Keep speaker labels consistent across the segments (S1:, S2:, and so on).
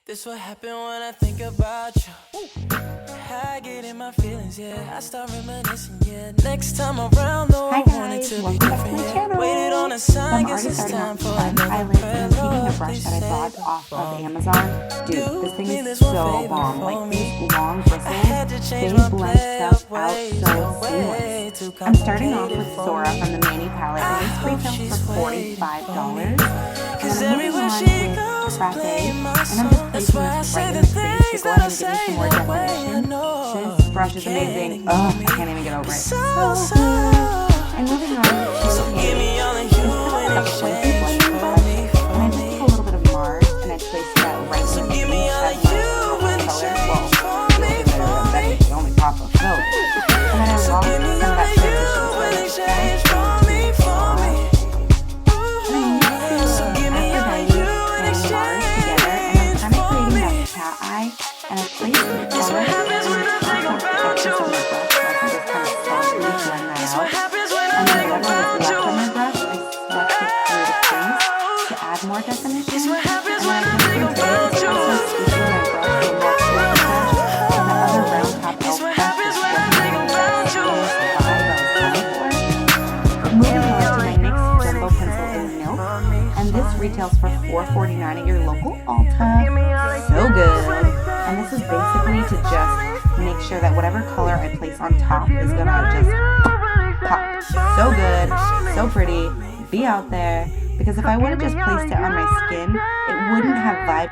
S1: This what happened when I think about you. I get in my feelings, yeah. I start reminiscing, yeah. Next time around, though, I want it to be different, yeah. Waited on a sign, guess it's time for another
S2: I'm taking a brush that I bought off of Amazon. Dude, this thing is so bomb. Like these long bristles, they blend stuff out so seamless. I'm starting off with Sora from the Manny palette, and this retails for $45. And I'm moving on with Frappe, and I'm just placing this right in the space to go ahead and give me some more definition. This brush is amazing. Oh, I can't even get over it. So good. And moving on to a flaky blending brush, and I just take a little bit of Mars and I place that right in the base of my color. Well, that's the only pop of color. And then I lock some of that transition so and I place it on my brush so I can just kind of softly blend that out. And then whatever was left on my brush, I swept it through the crease to add more definition. And when I come through it, it's also squeezing my brush and more towards the brush. And the other round top elf brush is working on the vibe I was going for. Moving on to my NYX Jumbo Pencil in Milk. And this retails for $4.49 at your local Ulta. So good. And this is basically to just make sure that whatever color I place on top is gonna just pop. So good, so pretty, be out there. Because if I would have just placed it on my skin, it wouldn't have vibe.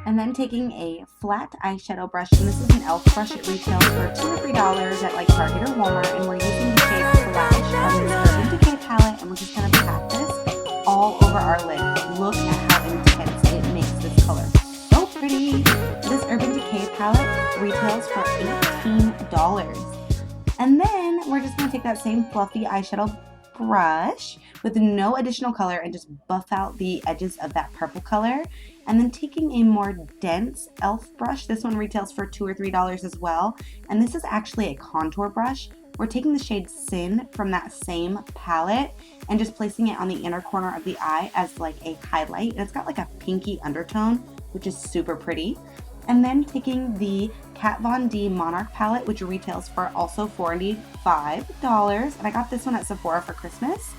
S2: And then taking a flat eyeshadow brush, and this is an e.l.f. brush. It retails for $2 or $3 at like Target or Walmart, and we're using the shade Flash on this Urban Decay palette, and we're just gonna pat this all over our lid. Look at how intense it makes this color. Pretty. This Urban Decay palette retails for $18. And then we're just going to take that same fluffy eyeshadow brush with no additional color and just buff out the edges of that purple color. And then taking a more dense e.l.f. brush, this one retails for $2 or $3 as well. And this is actually a contour brush. We're taking the shade Sin from that same palette and just placing it on the inner corner of the eye as like a highlight. And it's got like a pinky undertone, which is super pretty. And then taking the Kat Von D Monarch palette, which retails for also $45. And I got this one at Sephora for Christmas.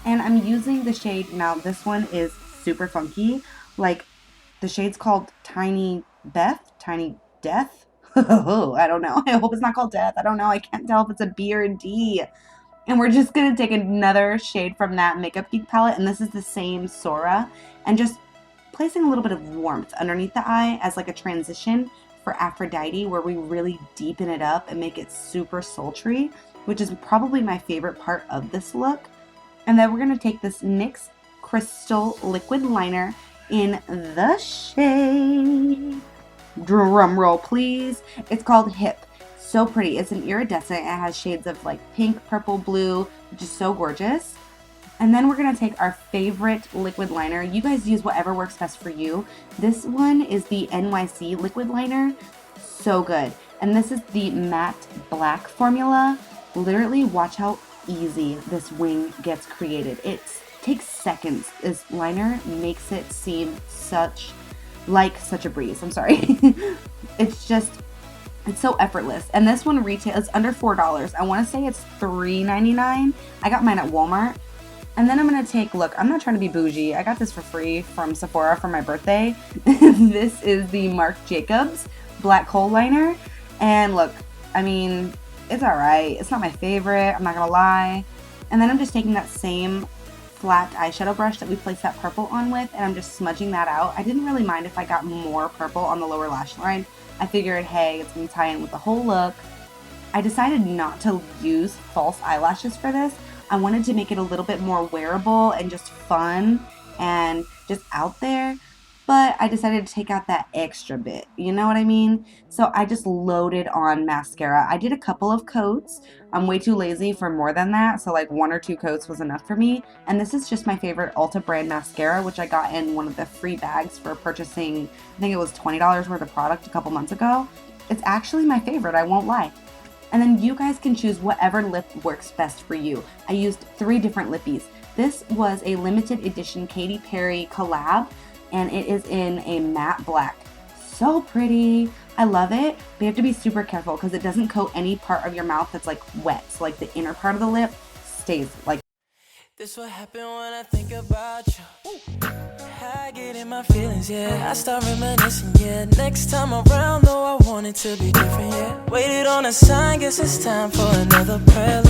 S2: And I'm using the shade, now this one is super funky. Like the shade's called Tiny Death. I don't know. I hope it's not called Death. I don't know. I can't tell if it's a B or a D. And we're just going to take another shade from that Makeup Geek palette. And this is the same Sora. And just placing a little bit of warmth underneath the eye as like a transition for Aphrodite, where we really deepen it up and make it super sultry, which is probably my favorite part of this look. And then we're going to take this NYX Crystal Liquid Liner in the shade, drum roll please, it's called Hip. So pretty. It's an iridescent. It has shades of like pink, purple, blue, which is so gorgeous. And then we're going to take our favorite liquid liner. You guys use whatever works best for you. This one is the NYC liquid liner. So good. And this is the matte black formula. Literally watch how easy this wing gets created. It takes seconds. This liner makes it seem such a breeze. I'm sorry. It's so effortless. And this one retails under $4. I want to say it's $3.99. I got mine at Walmart. And then I'm going to take, look, I'm not trying to be bougie. I got this for free from Sephora for my birthday. This is the Marc Jacobs Black Hole Liner. And look, I mean, it's alright. It's not my favorite, I'm not going to lie. And then I'm just taking that same flat eyeshadow brush that we placed that purple on with, and I'm just smudging that out. I didn't really mind if I got more purple on the lower lash line. I figured, hey, it's going to tie in with the whole look. I decided not to use false eyelashes for this. I wanted to make it a little bit more wearable and just fun and just out there, but I decided to take out that extra bit, you know what I mean? So I just loaded on mascara. I did a couple of coats. I'm way too lazy for more than that, so like 1 or 2 coats was enough for me. And this is just my favorite Ulta brand mascara, which I got in one of the free bags for purchasing, I think it was $20 worth of product a couple months ago. It's actually my favorite, I won't lie. And then you guys can choose whatever lip works best for you. I used 3 different lippies. This was a limited edition Katy Perry collab, and it is in a matte black. So pretty. I love it, but you have to be super careful because it doesn't coat any part of your mouth that's like wet. So like the inner part of the lip stays like.
S1: This what happened when I think about you. I get in my feelings, yeah. I start reminiscing, yeah. Next time around, though, I want it to be different, yeah. Waited on a sign, guess it's time for another prayer.